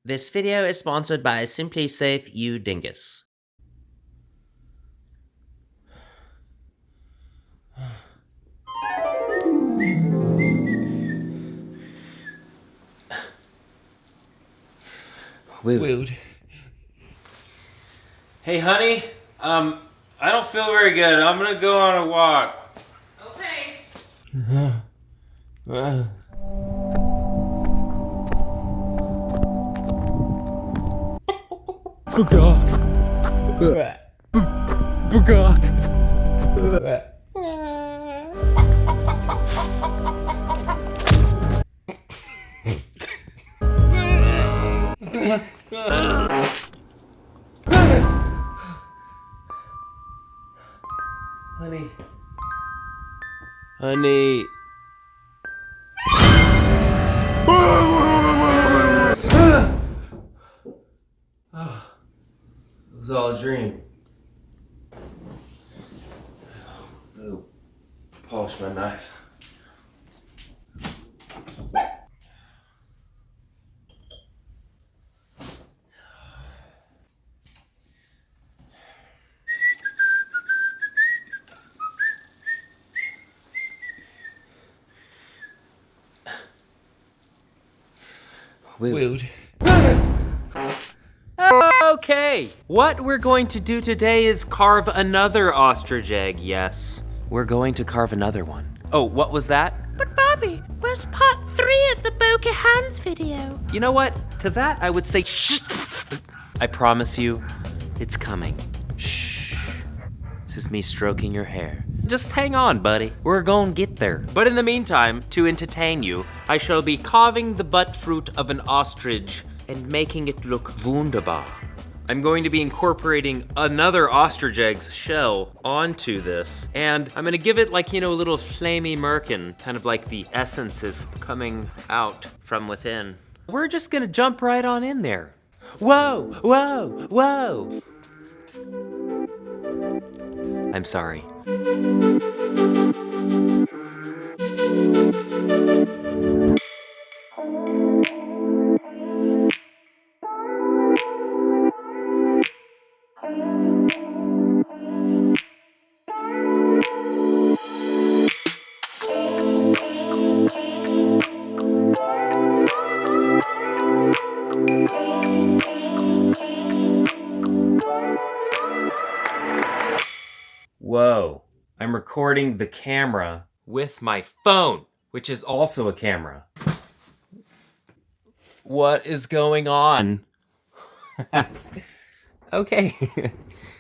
This video is sponsored by Simply Safe U Dingus. Wood. Hey, honey. I don't feel very good. I'm gonna go on a walk. Okay. Honey. Honey. It was all a dream. Oh, polish my knife. Wood. Okay, what we're going to do today is carve another ostrich egg, yes. We're going to carve another one. Oh, what was that? But Bobby, where's part 3 of the bokeh hands video? You know what? To that, I would say shh. I promise you, it's coming. Shh. This is me stroking your hair. Just hang on, buddy. We're gonna get there. But in the meantime, to entertain you, I shall be carving the butt fruit of an ostrich and making it look wunderbar. I'm going to be incorporating another ostrich egg's shell onto this, and I'm gonna give it like, you know, a little flamey merkin, kind of like the essence is coming out from within. We're just gonna jump right on in there. Whoa, whoa, whoa. I'm sorry. Whoa, I'm recording the camera with my phone, which is also a camera. What is going on? Okay,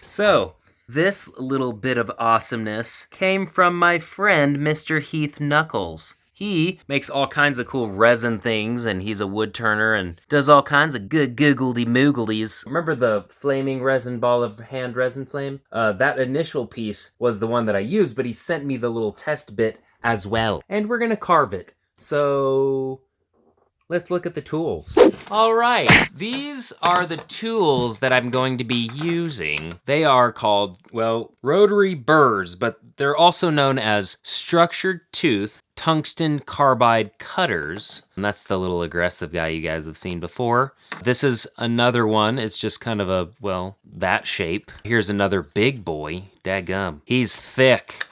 so this little bit of awesomeness came from my friend, Mr. Heath Knuckles. He makes all kinds of cool resin things, and he's a wood turner and does all kinds of good googledy-moogleys. Remember the flaming resin ball of hand resin flame? That initial piece was the one that I used, but he sent me the little test bit as well. And we're gonna carve it. So let's look at the tools. All right, these are the tools that I'm going to be using. They are called, well, rotary burrs, but they're also known as structured tooth tungsten carbide cutters. And that's the little aggressive guy you guys have seen before. This is another one. It's just kind of a, well, that shape. Here's another big boy. Dadgum. He's thick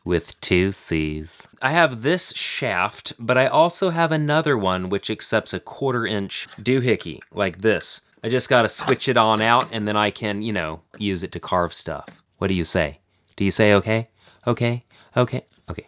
with 2 C's. I have this shaft, but I also have another one which accepts a 1/4 inch doohickey, like this. I just gotta switch it on out and then I can, you know, use it to carve stuff. What do you say? Do you say okay? Okay, okay, okay.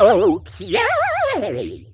Okay.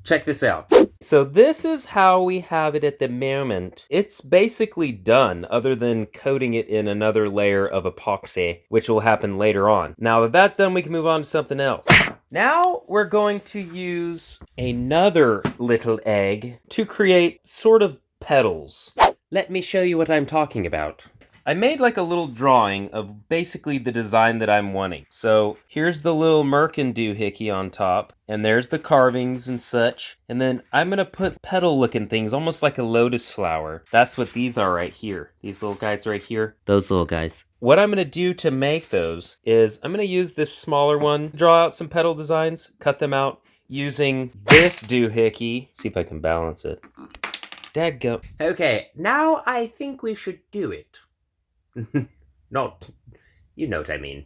Check this out. So this is how we have it at the moment. It's basically done, other than coating it in another layer of epoxy, which will happen later on. Now that that's done, we can move on to something else. Now we're going to use another little egg to create sort of petals. Let me show you what I'm talking about. I made like a little drawing of basically the design that I'm wanting. So here's the little merkin doohickey on top, and there's the carvings and such. And then I'm gonna put petal looking things, almost like a lotus flower. That's what these are right here. These little guys right here. Those little guys. What I'm gonna do to make those is I'm gonna use this smaller one, draw out some petal designs, cut them out using this doohickey. See if I can balance it. Dadgum. Okay, now I think we should do it. Not, you know what I mean.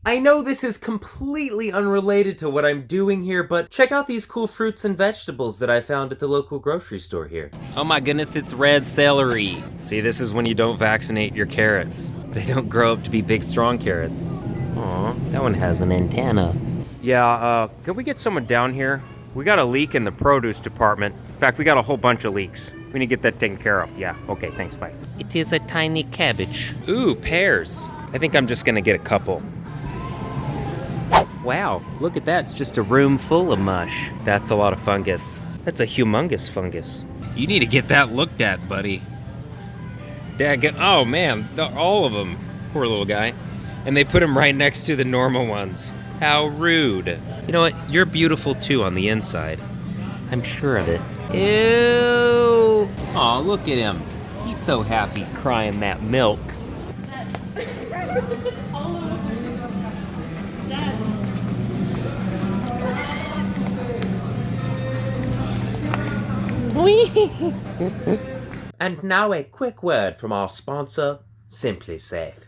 I know this is completely unrelated to what I'm doing here, but check out these cool fruits and vegetables that I found at the local grocery store here. Oh my goodness, it's red celery. See, this is when you don't vaccinate your carrots. They don't grow up to be big, strong carrots. Aw, that one has an antenna. Yeah, could we get someone down here? We got a leak in the produce department. In fact, we got a whole bunch of leaks. We need to get that taken care of. Yeah, okay, thanks, bye. It is a tiny cabbage. Ooh, pears. I think I'm just gonna get a couple. Wow, look at that, it's just a room full of mush. That's a lot of fungus. That's a humongous fungus. You need to get that looked at, buddy. Oh man, all of them. Poor little guy. And they put him right next to the normal ones. How rude. You know what, you're beautiful too on the inside. I'm sure of it. Ew! Aw, look at him. He's so happy crying that milk. And now a quick word from our sponsor, Simply Safe.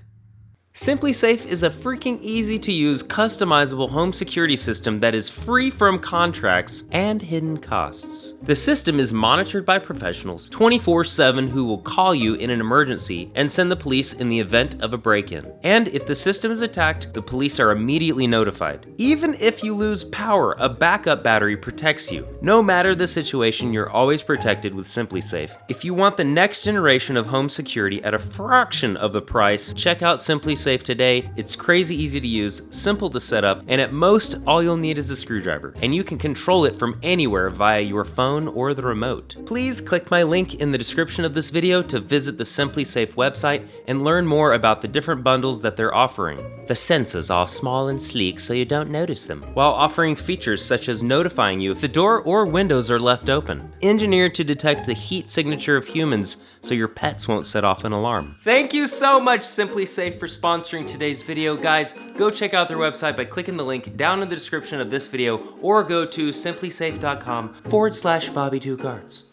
Simply Safe is a freaking easy to use, customizable home security system that is free from contracts and hidden costs. The system is monitored by professionals 24/7 who will call you in an emergency and send the police in the event of a break-in. And if the system is attacked, the police are immediately notified. Even if you lose power, a backup battery protects you. No matter the situation, you're always protected with Simply Safe. If you want the next generation of home security at a fraction of the price, check out Simply Safe today. It's crazy easy to use, simple to set up, and at most, all you'll need is a screwdriver. And you can control it from anywhere via your phone or the remote. Please click my link in the description of this video to visit the Simply Safe website and learn more about the different bundles that they're offering. The sensors are small and sleek so you don't notice them, while offering features such as notifying you if the door or windows are left open. Engineered to detect the heat signature of humans so your pets won't set off an alarm. Thank you so much, Simply Safe, for sponsoring today's video. Guys, go check out their website by clicking the link down in the description of this video, or go to simplysafe.com/Bobby2Cards.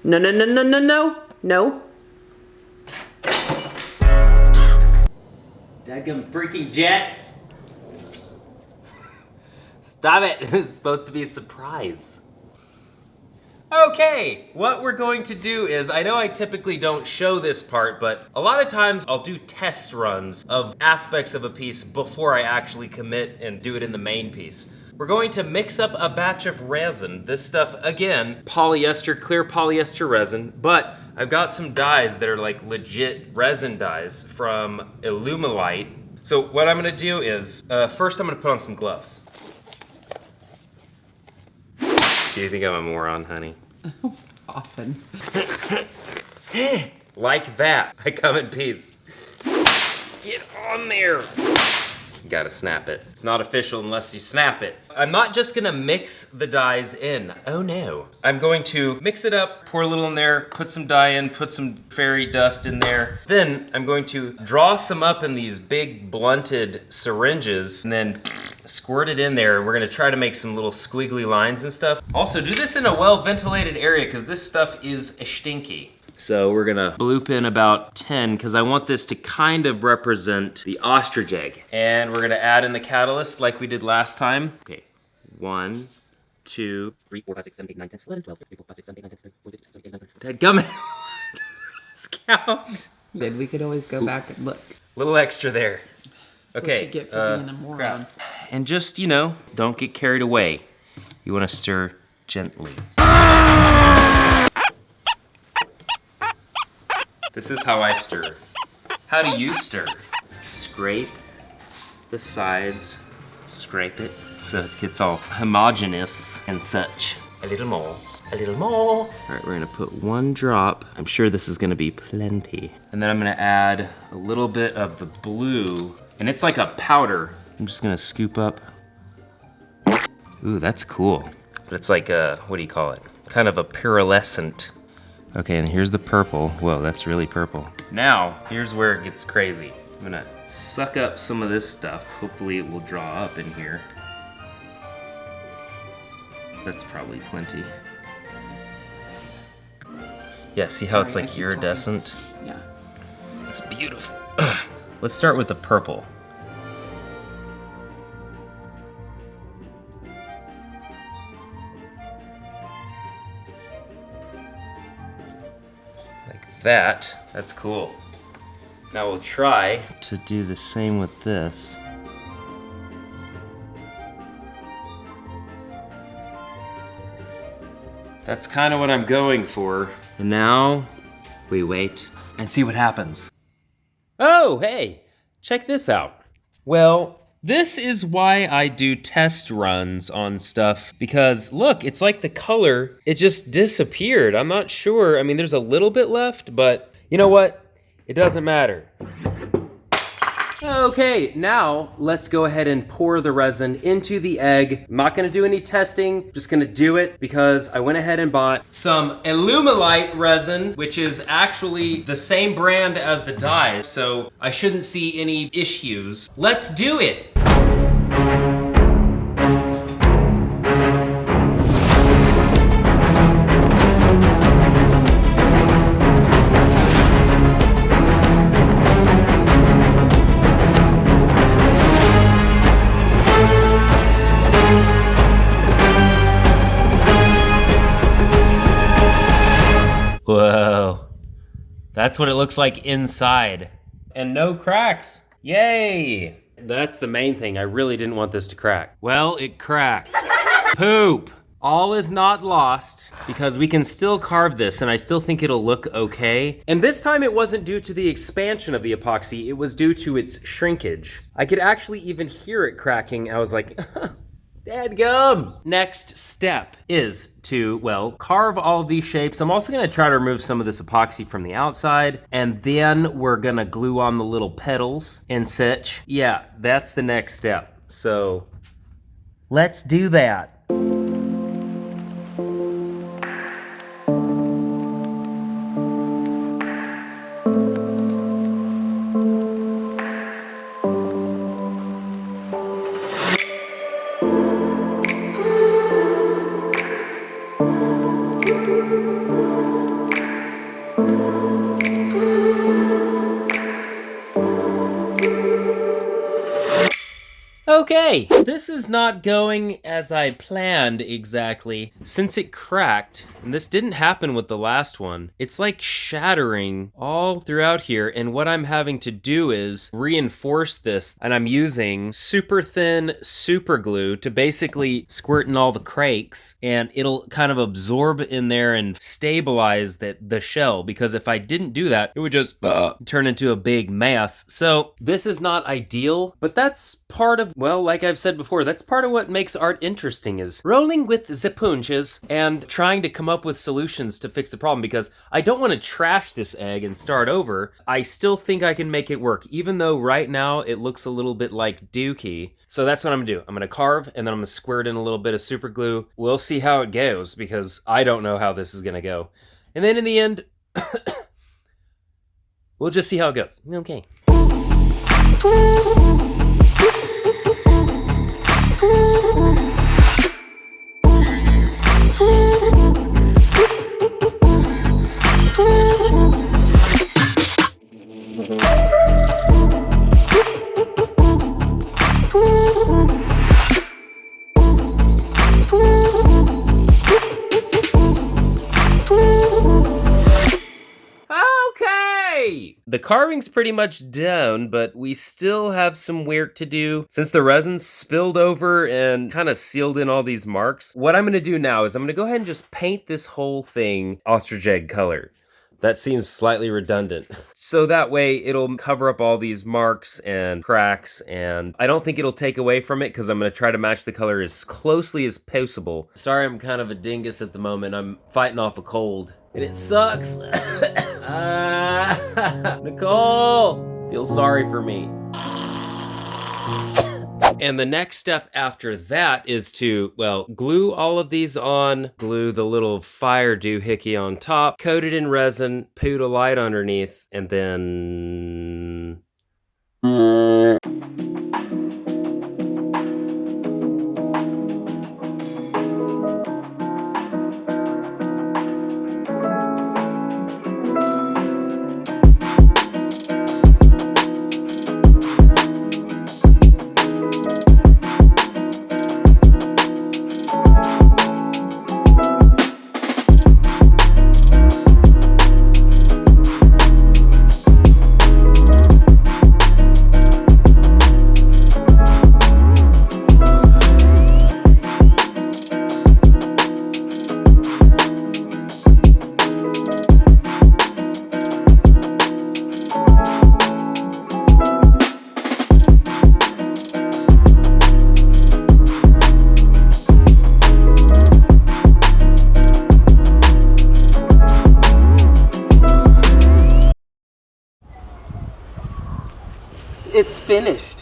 No. Daggum freaking jets. Stop it, it's supposed to be a surprise. Okay, what we're going to do is, I know I typically don't show this part, but a lot of times I'll do test runs of aspects of a piece before I actually commit and do it in the main piece. We're going to mix up a batch of resin. This stuff, again, polyester, clear polyester resin, but I've got some dyes that are like legit resin dyes from Illumilite. So what I'm gonna do is, first I'm gonna put on some gloves. Do you think I'm a moron, honey? Often. Like that. I come in peace. Get on there. You gotta snap it. It's not official unless you snap it. I'm not just gonna mix the dyes in. Oh no. I'm going to mix it up, pour a little in there, put some dye in, put some fairy dust in there. Then I'm going to draw some up in these big blunted syringes and then squirt it in there. We're gonna try to make some little squiggly lines and stuff. Also, do this in a well-ventilated area because this stuff is stinky. So we're gonna bloop in about 10 because I want this to kind of represent the ostrich egg. And we're gonna add in the catalyst like we did last time. Okay, 1, 2, 3, 4, 5, 6, 7, 8, 9, 10, 11, 12, 13, 14, 15, 16, 17, 18, 19, 20, 21, 22, 23, 24, 25, 26, 27, 28, 29, 30. Dadgummit. Let's count. Good, we could always go back and look. Little extra there. Okay, What you get for being a moron. crap. And just, don't get carried away. You wanna stir gently. This is how I stir. How do you stir? Scrape the sides, scrape it so it gets all homogeneous and such. A little more, a little more. All right, we're gonna put 1 drop. I'm sure this is gonna be plenty. And then I'm gonna add a little bit of the blue, and it's like a powder. I'm just gonna scoop up. Ooh, that's cool. But it's like a, what do you call it? Kind of a pearlescent. Okay, and here's the purple. Whoa, that's really purple. Now, here's where it gets crazy. I'm gonna suck up some of this stuff. Hopefully it will draw up in here. That's probably plenty. Yeah, see how it's Sorry, I like keep iridescent? Yeah. It's beautiful. Let's start with the purple. That's cool. Now we'll try to do the same with this. That's kind of what I'm going for. And now we wait and see what happens. Oh, hey, check this out. Well, this is why I do test runs on stuff, because look, it's like the color, it just disappeared. I'm not sure. I mean, there's a little bit left, but you know what? It doesn't matter. Okay, now let's go ahead and pour the resin into the egg. I'm not gonna do any testing, just gonna do it because I went ahead and bought some Illumilite resin, which is actually the same brand as the dye, so I shouldn't see any issues. Let's do it. Whoa, that's what it looks like inside. And no cracks, yay! That's the main thing, I really didn't want this to crack. Well, it cracked. Poop! All is not lost, because we can still carve this and I still think it'll look okay. And this time it wasn't due to the expansion of the epoxy, it was due to its shrinkage. I could actually even hear it cracking. I was like, dadgum! Next step is to, well, carve all of these shapes. I'm also gonna try to remove some of this epoxy from the outside, and then we're gonna glue on the little petals and such. Yeah, that's the next step. So, let's do that. Okay, this is not going as I planned exactly. Since it cracked, and this didn't happen with the last one, it's like shattering all throughout here, and what I'm having to do is reinforce this, and I'm using super thin super glue to basically squirt in all the cracks, and it'll kind of absorb in there and stabilize the shell, because if I didn't do that, it would just turn into a big mess. So this is not ideal, but that's part of, well, like I've said before, that's part of what makes art interesting, is rolling with the punches and trying to come up with solutions to fix the problem, because I don't want to trash this egg and start over. I still think I can make it work, even though right now it looks a little bit like Dukey. So that's what I'm gonna do. I'm gonna carve, and then I'm gonna squirt in a little bit of super glue. We'll see how it goes, because I don't know how this is gonna go. And then in the end, we'll just see how it goes. Okay. The carving's pretty much done, but we still have some work to do. Since the resin spilled over and kind of sealed in all these marks, what I'm gonna do now is I'm gonna go ahead and just paint this whole thing ostrich egg color. That seems slightly redundant. So that way it'll cover up all these marks and cracks, and I don't think it'll take away from it because I'm gonna try to match the color as closely as possible. Sorry, I'm kind of a dingus at the moment. I'm fighting off a cold, and it sucks. Nicole, feel sorry for me. And the next step after that is to, well, glue all of these on, glue the little fire doohickey on top, coat it in resin, put a light underneath, and then... It's finished.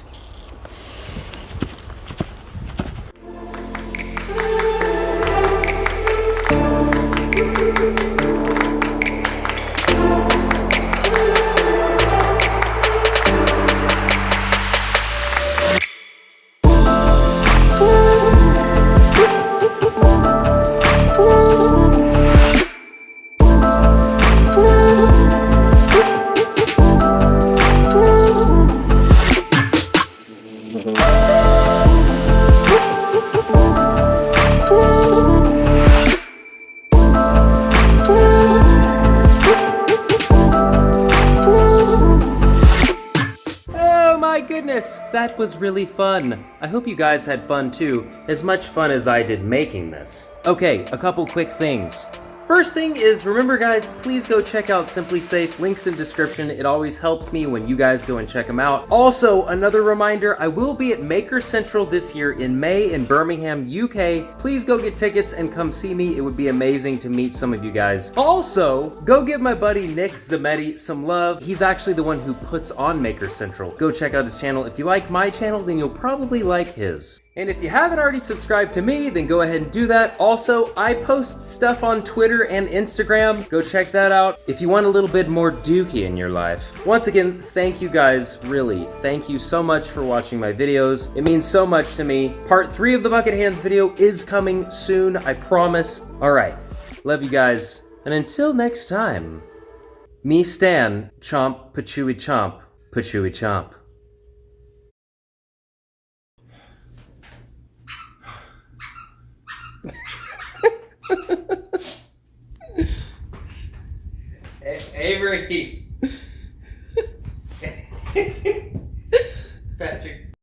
That was really fun. I hope you guys had fun too, as much fun as I did making this. Okay, a couple quick things. First thing is, remember guys, please go check out Simply Safe, links in description. It always helps me when you guys go and check them out. Also, another reminder, I will be at Maker Central this year in May in Birmingham, UK. Please go get tickets and come see me. It would be amazing to meet some of you guys. Also, go give my buddy Nick Zametti some love. He's actually the one who puts on Maker Central. Go check out his channel. If you like my channel, then you'll probably like his. And if you haven't already subscribed to me, then go ahead and do that. Also, I post stuff on Twitter and Instagram. Go check that out if you want a little bit more Dukey in your life. Once again, thank you guys, really. Thank you so much for watching my videos. It means so much to me. Part 3 of the Bucket Hands video is coming soon, I promise. All right, love you guys. And until next time, me Stan, chomp, patooey chomp, patooey chomp. Avery.